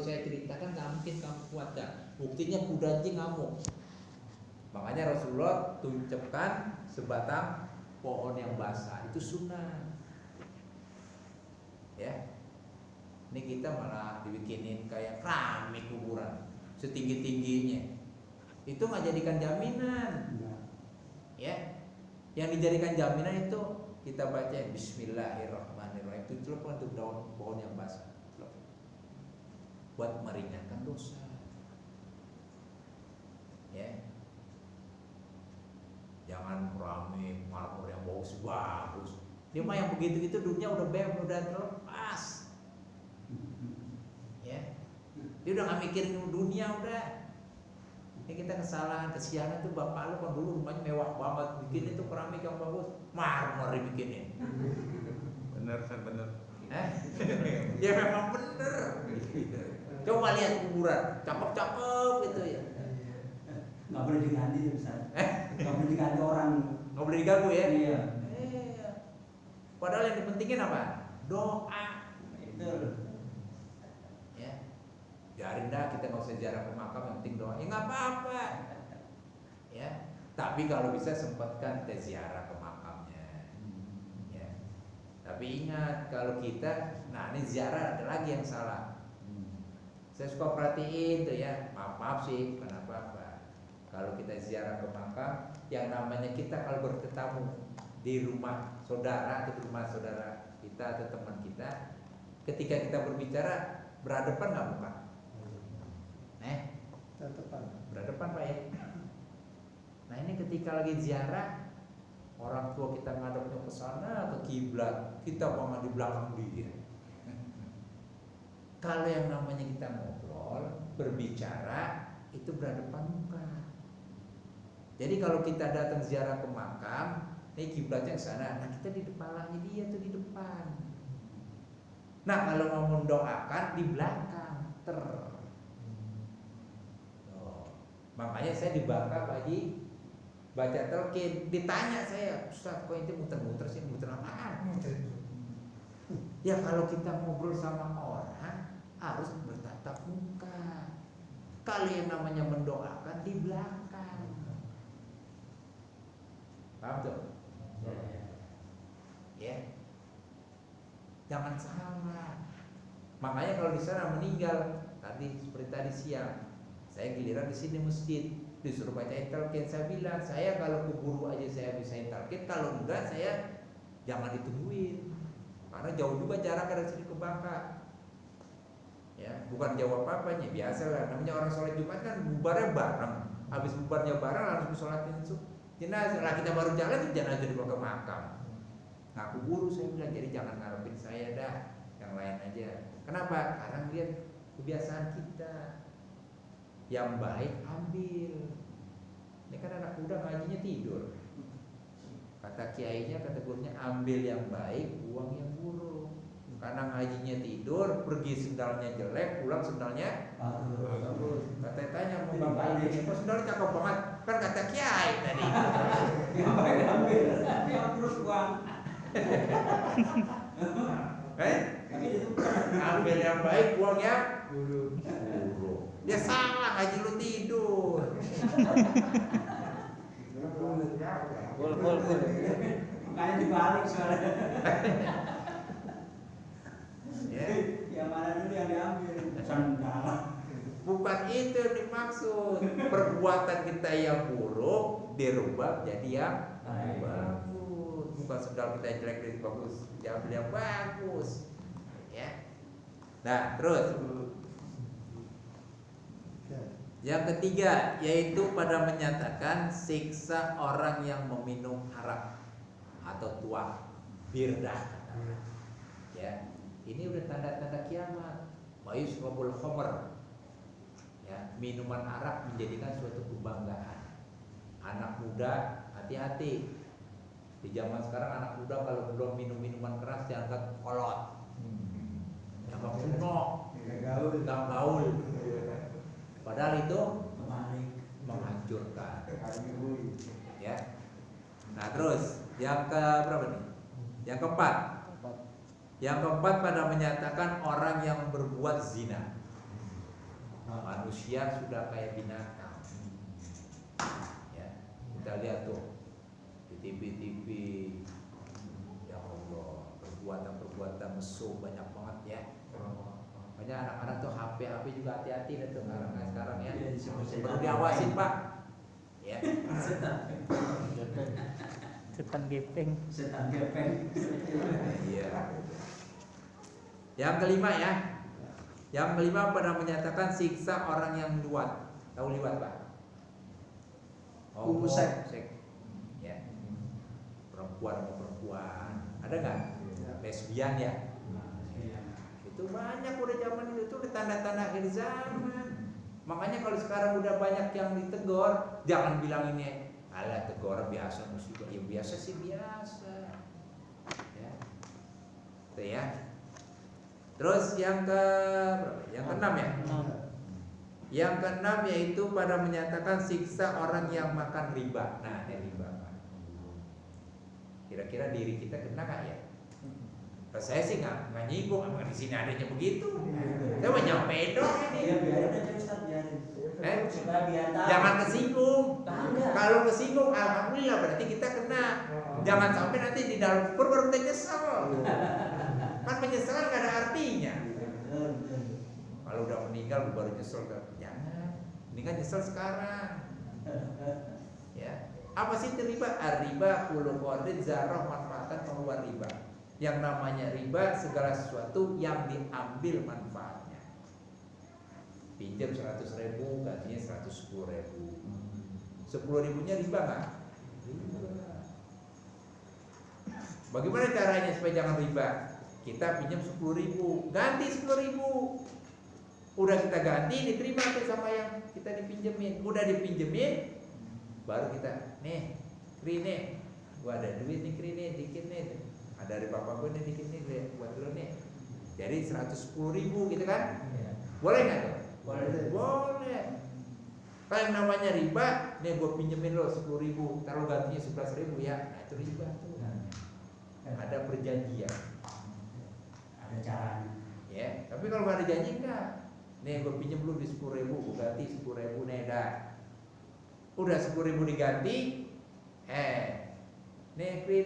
saya ceritakan nggak mungkin kamu kuat dah. Buktinya kuda aja ngamuk. Makanya Rasulullah tuncapkan sebatang pohon yang basah, itu sunnah. Ya, ini kita malah dibikinin kayak keramik kuburan setinggi tingginya. Itu nggak jadikan jaminan. Ya, yang dijadikan jaminan itu kita baca Bismillahirrahmanirrahim. Itu telepon untuk daun pohon yang basah, buat meringankan dosa. Ya, jangan keramik marmer yang bagus. Dia mah yang begitu-gitu dunia udah udah terlepas. Ya, dia udah nggak mikirin dunia udah. Ini kita kesalahan, kesianan tuh bapak lu kan dulu rumahnya mewah banget, bikin itu keramik yang bagus, marmer dibikinin. Bener kan bener. Ya memang bener. Coba lihat kuburan, cakep-cakep gitu ya. Nggak boleh diganti tuh Ustaz. Nggak boleh diganti orang. Nggak boleh diganggu ya. Iya. Padahal yang dipentingin apa? Doa. Itu. Ya. Biarin dah, kita nggak usah ziarah ke makam, yang penting doa. Ya nggak apa-apa. Ya. Tapi kalau bisa sempatkan kita ziarah ke makamnya. Ya. Tapi ingat kalau kita, nah ini ziarah ada lagi yang salah. Saya suka perhatiin tuh ya, maaf sih, kenapa? Kalau kita ziarah ke makam, yang namanya kita kalau bertetamu di rumah saudara atau di rumah saudara kita atau teman kita, ketika kita berbicara berhadapan nggak muka? Berhadapan Pak ya. Nah ini ketika lagi ziarah, orang tua kita ngadepnya ke sana ke kiblat, kita malah di belakang dia. Kalau yang namanya kita ngobrol, berbicara, itu berhadapan muka. Jadi kalau kita datang ziarah ke makam, ini kiblatnya ke sana, nah kita di kepalanya dia tuh di depan. Nah kalau mau mendoakan di belakang, makanya saya di Bangka Pak Haji baca telkin, ditanya saya, Ustaz kok itu muter-muter sih, muter apaan? Ya kalau kita ngobrol sama orang harus bertatap muka. Kalau yang namanya mendoakan di belakang. Paham tuh? Ya. Jangan salah. Makanya kalau di sana meninggal tadi seperti tadi siang, saya giliran di sini masjid disuruh baca talqin, saya bilang saya kalau keburu aja saya bisa talqin, kalau enggak saya jangan ditungguin. Karena jauh juga jarak dari sini ke Bangka. Ya, bukan jawab apa-apanya, biasa lah. Namanya orang sholat Jumat kan bubarnya bareng. Habis bubarnya bareng harus sholatin jenazah. Lah kita baru jalan itu jenazah dibawa ke makam. Ngaku buru saya bilang, jadi jangan ngarepin saya dah, yang lain aja. Kenapa? Karena lihat kebiasaan kita. Yang baik ambil. Ini kan anak muda ngajinya tidur. Kata kiainya, kata gurunya, ambil yang baik, buang yang buruk. Karena ngajinya tidur, pergi sendalnya jelek, pulang sendalnya bagus. Kata tanya mau bapak ini, kok sendalnya cakep banget? Kan kata kiai tadi. Yang baik ambil, yang terus buang. Ambil yang baik, buang yang buruk. Ya salah, ngaji lu tidur. Makanya dibalik soalnya. Ya. Yang mana dulu yang diambil? Sandal. Bukan itu yang dimaksud. Perbuatan kita yang buruk dirubah jadi yang bagus. Bukan sendal kita jelek jadi bagus, diambil yang bagus. Ya. Nah, terus yang ketiga yaitu pada menyatakan siksa orang yang meminum arak atau tuak, birdah. Ya, ini udah tanda-tanda kiamat. Mayusrabul khamr. Ya, minuman arak menjadikan suatu kebanggaan. Anak muda hati-hati. Di zaman sekarang anak muda kalau belum minum minuman keras dianggap kolot. Dianggap kuno, enggak gaul. Padahal itu menghancurkan. Ya. Nah, terus yang ke berapa nih? Yang keempat. Yang keempat pada menyatakan orang yang berbuat zina. Manusia sudah kayak binatang. Ya, kita lihat tuh di TV-TV, ya Allah, perbuatan mesum banyak banget ya. Banyak anak-anak tuh HP juga hati-hati deh tuh sekarang ya. Perlu diawasin Pak. Ya. Setan gepeng. Iya. Yang kelima ya. Yang kelima pada menyatakan siksa orang yang liwat. Tahu liwat Pak? Homoseks. Ya. Perempuan sama perempuan. Ada nggak? Lesbian ya. Itu banyak udah zaman itu tuh tanda-tanda akhir zaman. Makanya kalau sekarang udah banyak yang ditegur, jangan bilang ini alah tegur biasa musibah. Ya biasa sih biasa. Ya. Itu ya. Terus yang keenam ya. Yang keenam yaitu pada menyatakan siksa orang yang makan riba. Nah, ini riba. Kira-kira diri kita kena nggak ya? Saya sih nggak nyinggung, emang di sini adanya begitu. Saya mau nyampein dong ini. Ya biarin aja Ustaz, biarin. Supaya biar tahu. Jangan kesinggung. Enggak. Kalau kesinggung, alhamdulillah berarti kita kena. Jangan sampai nanti di dalam kubur baru kita nyesel. Kan penyesalan nggak ada artinya. Kalau udah meninggal baru nyesel, jangan. Mendingan nyesel sekarang. Ya. Apa sih itu riba? Riba kullu qardin zarah manfaatan pengeluar riba. Yang namanya riba segala sesuatu yang diambil manfaatnya. Pinjam 100.000 gajinya 110.000. 10.000-nya riba nggak? Riba. Bagaimana caranya supaya jangan riba? Kita pinjam 10.000, ganti 10.000. Udah kita ganti, diterima tuh sama yang kita dipinjemin. Udah dipinjemin, baru kita nih, Kri nih, gua ada duit nih Kri nih, dikit nih. Ada dari bapak gue nih dikit nih buat lo nih. Jadi 110.000 gitu kan? Boleh nggak tuh? Boleh. Kalau yang namanya riba, nih gue pinjemin lo 10.000, taruh gantinya 11.000 ya. Nah itu riba tuh. Ada perjanjian. Ada caranya. Ya, tapi kalau nggak ada janji enggak. Nih gue pinjem lu di 10.000, gue ganti 10.000 nih dah. Udah 10.000 diganti, nih Kri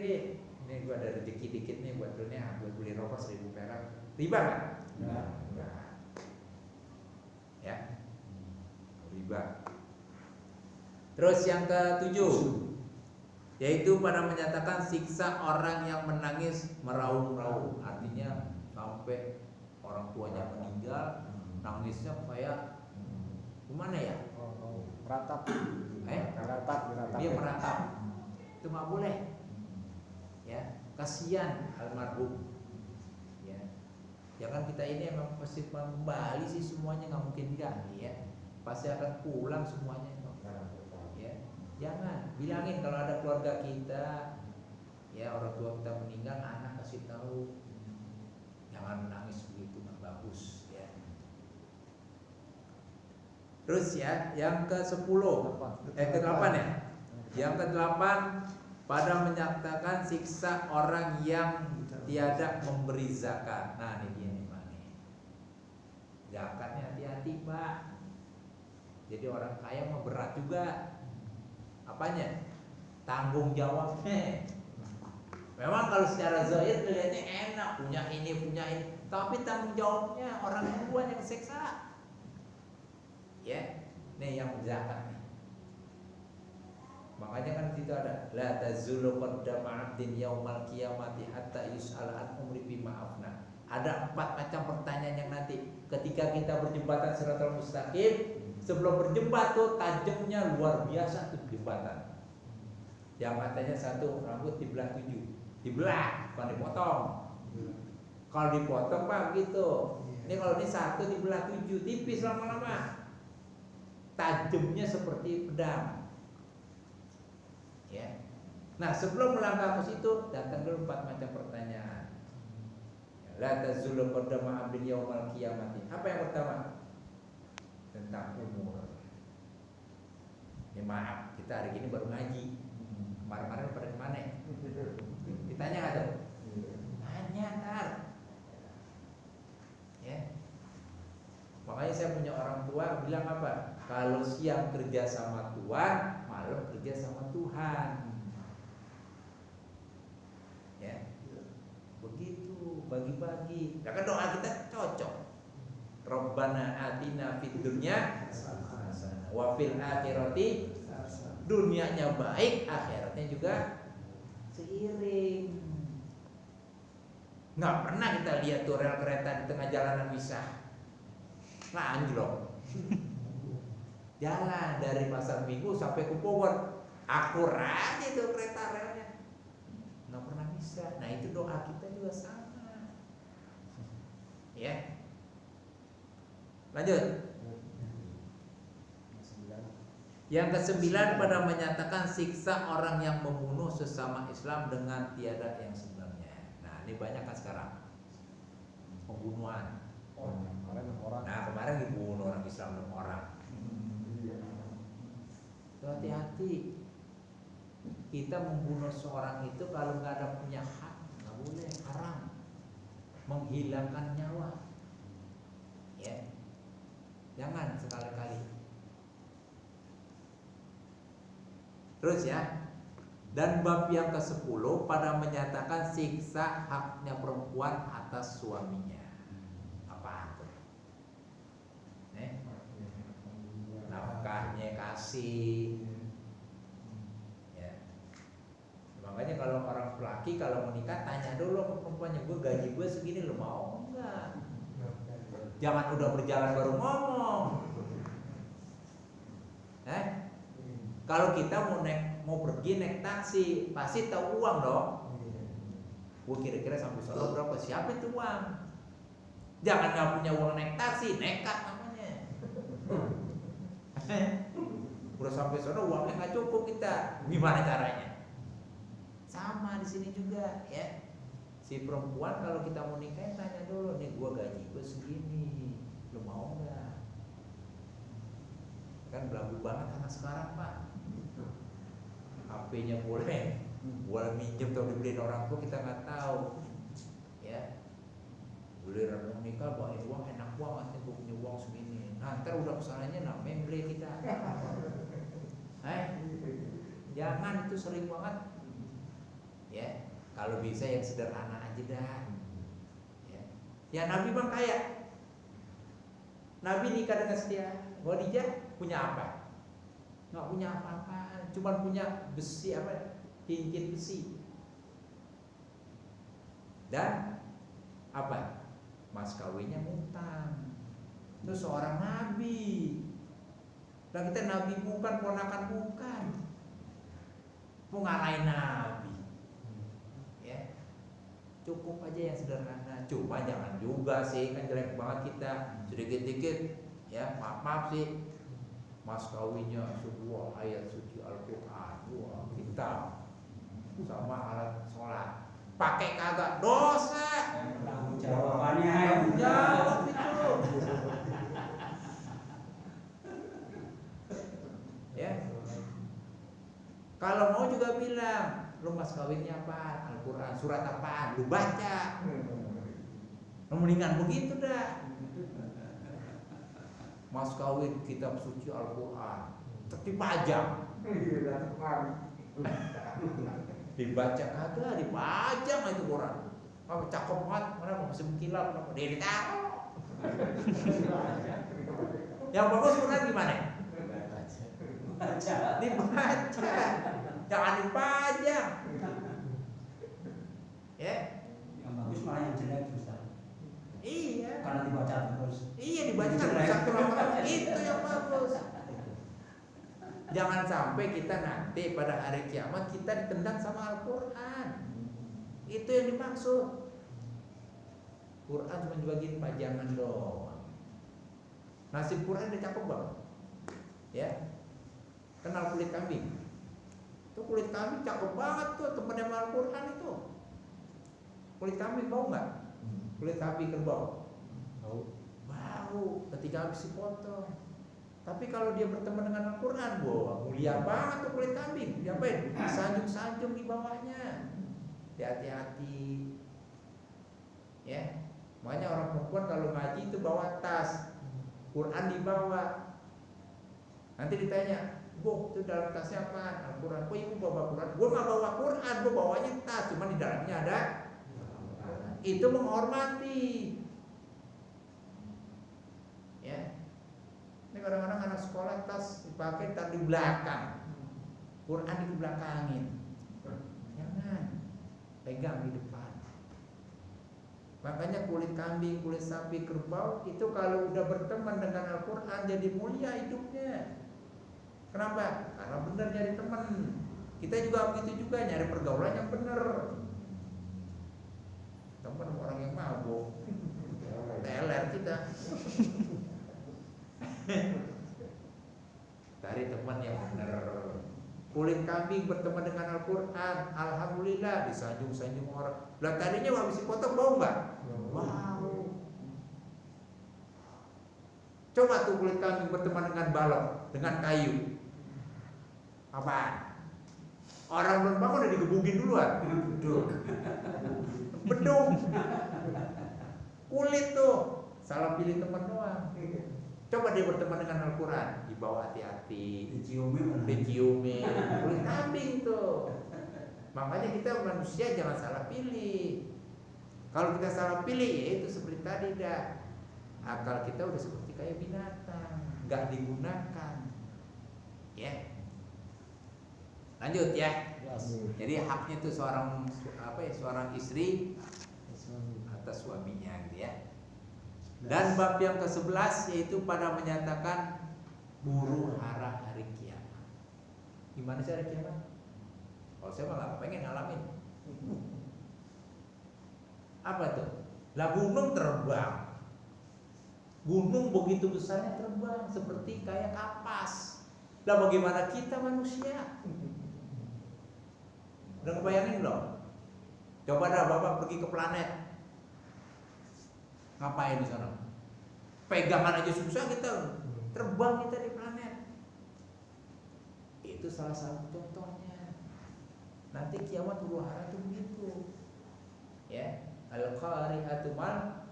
nih gue ada rezeki dikit nih buat lu nih, buat beli rokok 1.000 perak. Riba nggak? Enggak. Ya, riba. Terus yang ketujuh, yaitu pada menyatakan siksa orang yang menangis meraung-raung. Artinya sampai orang tuanya meninggal, nangisnya kayak gimana ya? Meratap. Dia meratap. Itu nggak boleh. Ya, kasihan almarhum. Ya, jangan kita ini emang pasti kembali sih semuanya, nggak mungkin enggak ya. Pasti akan pulang semuanya. Ya, jangan bilangin kalau ada keluarga kita, ya orang tua kita meninggal, anak kasih tahu, jangan menangis begitu, nggak bagus ya. Terus ya, yang ke-10, ke-8 ya. Yang ke-8 pada menyatakan siksa orang yang tiada memberi zakat. Nah, ini dia nih Pak. Zakatnya hati-hati Pak. Jadi orang kaya mah berat juga. Apanya? Tanggung jawabnya. Memang kalau secara zahir kelihatannya enak, punya ini, tapi tanggung jawabnya orang tua yang seksa. Ya, nih yang zakat nih. Makanya kan di situ ada la tazulu qaddama 'abdin yaumal qiyamati hatta yus'ala an umri bima afna. Ada 4 macam pertanyaan yang nanti ketika kita berjembatan Shiratal Mustaqim, sebelum berjembat tuh tajamnya luar biasa tuh jembatan. Yang katanya satu rambut dibelah 7. Dibelah, bukan dipotong. Kalau dipotong Pak gitu. Ini kalau ini satu dibelah 7, tipis lama-lama. Tajamnya seperti pedang. Ya. Nah, sebelum melangkah ke situ datang dulu 4 macam pertanyaan. La tazulu qaddama 'abdin yaumal qiyamati. Apa yang pertama? Tentang umur. Ya maaf, kita hari ini baru ngaji. Kemarin-kemarin pada kemana ya? Ditanya nggak tuh? Tanya ntar. Ya. Makanya saya punya orang tua bilang apa? Kalau siang kerja sama Tuhan, malam kerja sama Tuhan. Ya, begitu bagi-bagi. Nah, kan doa kita cocok. Rabbana atina fid dunya hasanah wa fil akhirati, dunianya baik, akhiratnya juga seiring. Nggak pernah kita lihat tuh rel kereta di tengah jalanan misah. Nah, anjlok. Jalan dari Pasar Minggu sampai ke Bogor, akur aja itu kereta relnya. Nggak pernah bisa. Nah, itu doa kita juga sama. Ya. Lanjut. Yang ke-9 pada menyatakan siksa orang yang membunuh sesama Islam dengan tiada yang sebenarnya. Nah, ini banyak kan sekarang pembunuhan. Kemarin dibunuh orang Islam 6 orang. Hati-hati. Kita membunuh seorang itu kalau nggak ada punya hak, nggak boleh, haram. Menghilangkan nyawa. Ya. Jangan sekali-kali. Terus ya. Dan bab yang ke-10 pada menyatakan siksa haknya perempuan atas suaminya. Apa itu? Nafkahnya kasih. Ya. Makanya kalau orang laki kalau menikah tanya dulu ke perempuannya, gue gaji gue segini, lo mau enggak? Jangan udah berjalan baru ngomong. Kalau kita mau pergi naik taksi, pasti tahu uang dong. Gue kira-kira sampai Solo berapa? Siapa itu uang? Jangan nggak punya uang naik taksi, nekat namanya. Udah sampai Solo uangnya nggak cukup kita, gimana caranya? Sama di sini juga, ya. Si perempuan kalau kita mau nikah tanya dulu, nih gue gaji gue segini, lo mau nggak? Kan belagu banget anak sekarang, Pak. HP-nya boleh minjem atau dibeliin orang tua, kita nggak tahu, ya. Giliran mau nikah bawain uang, enak banget nih, gue punya uang segini. Nah, ntar udah kesananya memble kita. Jangan, itu sering banget. Ya, kalau bisa yang sederhana aja dah. Ya Nabi bang kaya. Nabi nikah dengan setia. Khadijah punya apa? Nggak punya apa-apa, cuma punya besi apa? Cincin besi. Dan apa? Mas kawinnya ngutang. Itu seorang nabi. Dan kita nabi bukan, ponakan bukan. Mau ngalahin nabi. Ya. Cukup aja yang sederhana. Cuma jangan juga sih, kan jelek banget kita. Sedikit-dikit ya, maaf sih. Mas kawinnya sebuah ayat suci Al-Quran, dua kitab, sama alat sholat. Pakai kagak dosa. Jawabannya jawab itu. Ya. Kalau mau juga bilang, lu mas kawinnya apa? Al-Quran, surat apaan? Lu baca. Mendingan begitu dah. Mas kawin kitab suci Al-Quran, dipajang. Dibaca kagak, dipajang itu Quran. Apa cakep banget, mana masih mengkilap, apa dia ditaruh. Yang bagus Quran gimana? Dibaca, jangan dipajang. Ya. Yang bagus malah yang jelek Ustaz. Iya. Karena dibaca terus. Iya, dibaca kan satu lama itu yang bagus. Jangan sampai kita nanti pada hari kiamat kita ditendang sama Al-Quran. Itu yang dimaksud. Quran cuma dibagiin pajangan doang. Nasib Quran udah cakep banget. Ya. Kenal kulit kambing? Itu kulit kambing cakep banget tuh, temennya sama Al-Quran itu. Kulit kambing bau nggak? Kulit kambing kerbau. Bau ketika habis dipotong. Tapi kalau dia berteman dengan Al-Quran, wah mulia banget tuh kulit kambing. Diapain? Sanjung-sanjung di bawahnya. Hati-hati. Ya. Makanya orang perempuan kalau ngaji itu bawa tas. Quran dibawa. Nanti ditanya, Bu, itu dalam tasnya apa? Al-Quran. Kok ibu bawa Quran? Gue nggak bawa Quran, gue bawanya tas, cuma di dalamnya ada. Itu menghormati. Ya. Ini kadang-kadang anak sekolah tas dipakai tak di belakang, Quran di belakangin. Jangan, pegang di depan. Makanya kulit kambing, kulit sapi, kerbau itu kalau udah berteman dengan Al-Quran jadi mulia hidupnya. Kenapa? Karena benar nyari teman. Kita juga begitu juga, nyari pergaulan yang benar. Teman orang yang mabuk, teler kita. Cari teman yang benar. Kulit kambing berteman dengan Al-Quran, alhamdulillah disanjung-sanjung orang. Lah tadinya habis dipotong bau nggak? Wow. Coba tuh kulit kambing berteman dengan balok, dengan kayu. Apaan? Orang belum bangun udah digebugin duluan. Bedung. Kulit tuh, salah pilih teman doang. Coba dia berteman dengan Al-Quran, dibawa hati-hati, diciumin, kulit kambing tuh. Makanya kita manusia jangan salah pilih. Kalau kita salah pilih, ya itu seperti tadi dah. Akal kita udah seperti kayak binatang, nggak digunakan. Ya. Lanjut ya. Jadi haknya itu seorang istri atas suaminya gitu ya. Dan bab yang ke-11 yaitu pada menyatakan huru hara hari kiamat. Gimana sih hari kiamat? Kalau saya malah pengen ngalamin. Apa tuh? Lah gunung terbang. Gunung begitu besarnya terbang seperti kayak kapas. Lah bagaimana kita manusia? Udah ngebayangin belum? Coba dah Bapak pergi ke planet. Ngapain di sana? Pegangan aja susah kita, terbang kita di planet. Itu salah satu contohnya. Nanti kiamat huru hara itu begitu. Ya, al-qari'atu mal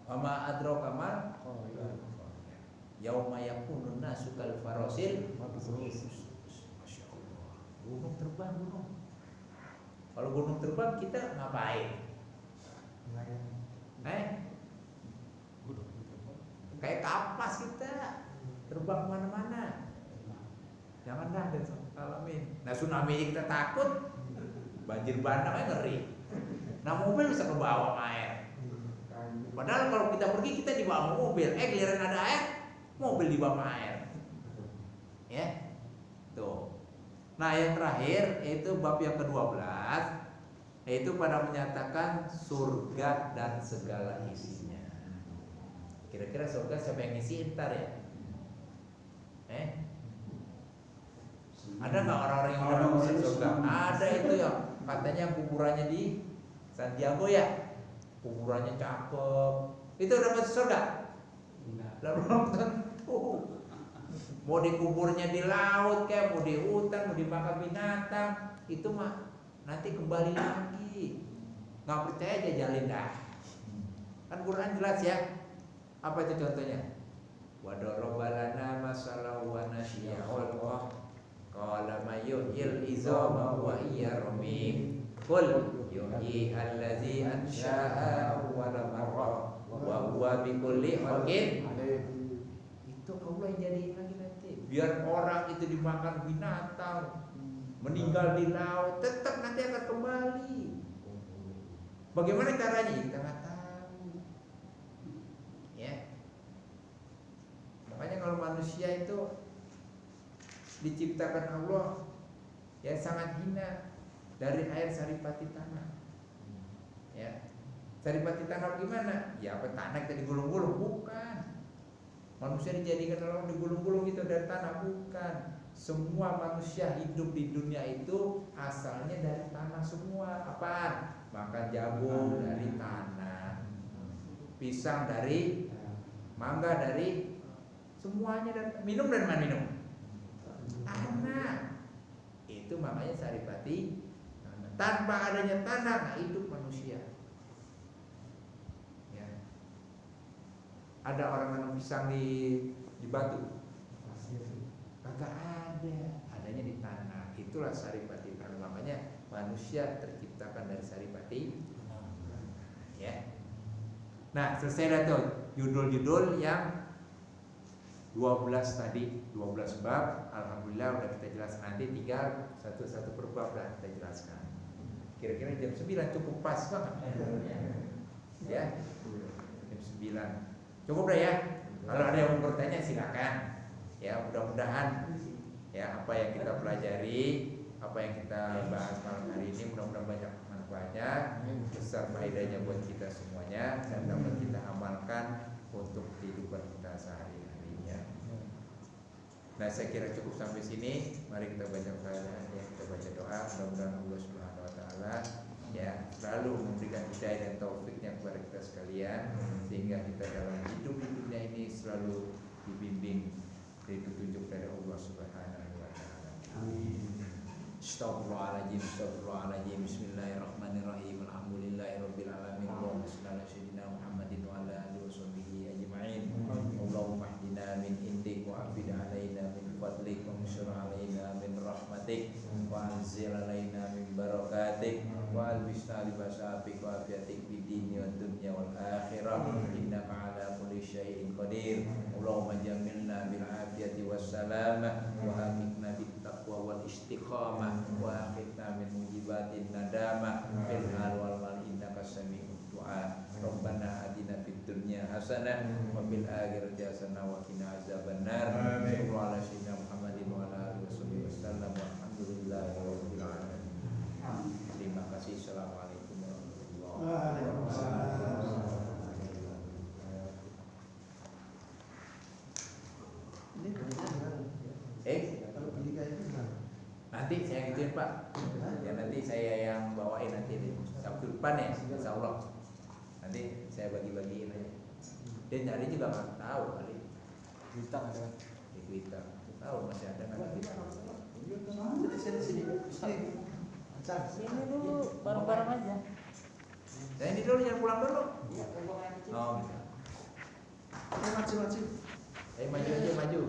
wa ma adraka mal yauma yakunun nasu kal farasil. Masya Allah. Gunung terbang gunung. Kalau gunung terbang kita ngapain? Kayak kapas kita terbang kemana-mana. Jangan dah alamin. Nah tsunami kita takut, banjir bandang ngeri. Nah mobil bisa ke bawah air. Padahal kalau kita pergi kita di bawah mobil. Giliran ada air, mobil di bawah air. Ya, tuh. Nah yang terakhir itu bab yang ke-12, yaitu pada menyatakan surga dan segala isinya. Kira-kira surga siapa yang ngisi ntar ya? Ada nggak orang-orang yang udah masuk surga? Ada itu ya, katanya kuburannya di Santiago ya, kuburannya cakep. Itu udah masuk surga? Lalu belum tentu. Mau dikuburnya di laut kayak, mau di hutan, mau dimakan binatang, itu mah nanti kembali lagi. Nggak percaya aja jalin dah. Kan Quran jelas ya. Apa itu contohnya? Wa darabalana masalahu wa nasyi'a Allah. Qala mayyuhil izama wa hiya ramim. Qul yuhyi allazi ansha'a wa marra wa huwa bikulli khalqin alim. Itu Allah yang jadiin lagi nanti. Biar orang itu dimakan binatang, meninggal di laut, tetap nanti akan kembali. Bagaimana caranya? Kita nggak tahu. Ya. Makanya kalau manusia itu diciptakan Allah yang sangat hina dari air saripati tanah. Ya. Saripati tanah gimana? Ya apa tanah kita digulung-gulung? Bukan. Manusia dijadikan Allah digulung-gulung itu dari tanah, bukan. Semua manusia hidup di dunia itu asalnya dari tanah semua. Apaan? Makan jagung dari tanah, pisang dari, mangga dari, semuanya dari, minum dari mana minum? Tanah. Itu makanya saripati. Tanpa adanya tanah, nggak hidup manusia. Ya. ada orang nanam pisang di batu? Kagak ada, adanya di tanah. Itulah saripati tanah. Makanya manusia terciptakan dari saripati. Ya. Nah, selesai dah tuh judul-judul yang 12 tadi, 12 bab. Alhamdulillah udah kita jelaskan, nanti tinggal satu-satu per bab dah kita jelaskan. Kira-kira jam 9 cukup pas banget. Ya. Jam 9. Cukup dah ya. Kalau ada yang mau bertanya silakan. Ya, mudah-mudahan ya apa yang kita pelajari, apa yang kita bahas malam hari ini mudah-mudahan banyak manfaatnya, besar faedahnya buat kita semuanya dan dapat kita amalkan untuk kehidupan kita sehari-harinya. Nah, saya kira cukup sampai sini. Mari kita baca faedah, ya, kita baca doa. Mudah-mudahan Allah Subhanahu wa taala ya selalu memberikan hidayah dan taufiknya kepada kita sekalian, sehingga kita dalam hidup di dunia ini selalu dibimbing dari petunjuk dari Allah Subhanahu wa taala. Amin. Astagfirullahaladzim, astagfirullahaladzim. Bismillahirrahmanirrahim. Alhamdulillahirabbil alamin. Allahumma shalli ala sayyidina Muhammadin wa ala alihi washabbihi ajma'in. Allahumma ihdina min indik wa afid alaina min fadlik wa anshur alaina min rahmatik wa anzil alaina min barakatik wa albisna libasa afik wa afiatik fid dini wad dunya wal akhirah. Innaka ala kulli syai'in qadir. Allahumma jammilna bil afiyati was salamah wa amikna bit taqwa wal istiqamah wa akhidna min mujibatin nadamah fil hal wal mal innaka sami'ud du'a. Rabbana atina fid dunya hasanah wa fil akhirati hasanah wa qina azabannar. Sallallahu ala sayyidina Muhammadin wa ala alihi wasallam. Walhamdulillahirabbil alamin. Terima kasih. Assalamualaikum warahmatullahi wabarakatuh. Nanti saya gituin Pak. Ya nanti saya yang bawain nanti di Sabtu depan ya, insya Allah. Nanti saya bagi-bagiin aja. Dia nyari juga nggak tahu kali. Twitter ada. Di Twitter. Tahu masih ada kan? Sini dulu, bareng-bareng aja. Saya ini dulu jangan pulang dulu. Oh, gitu. Maju. Maju aja maju.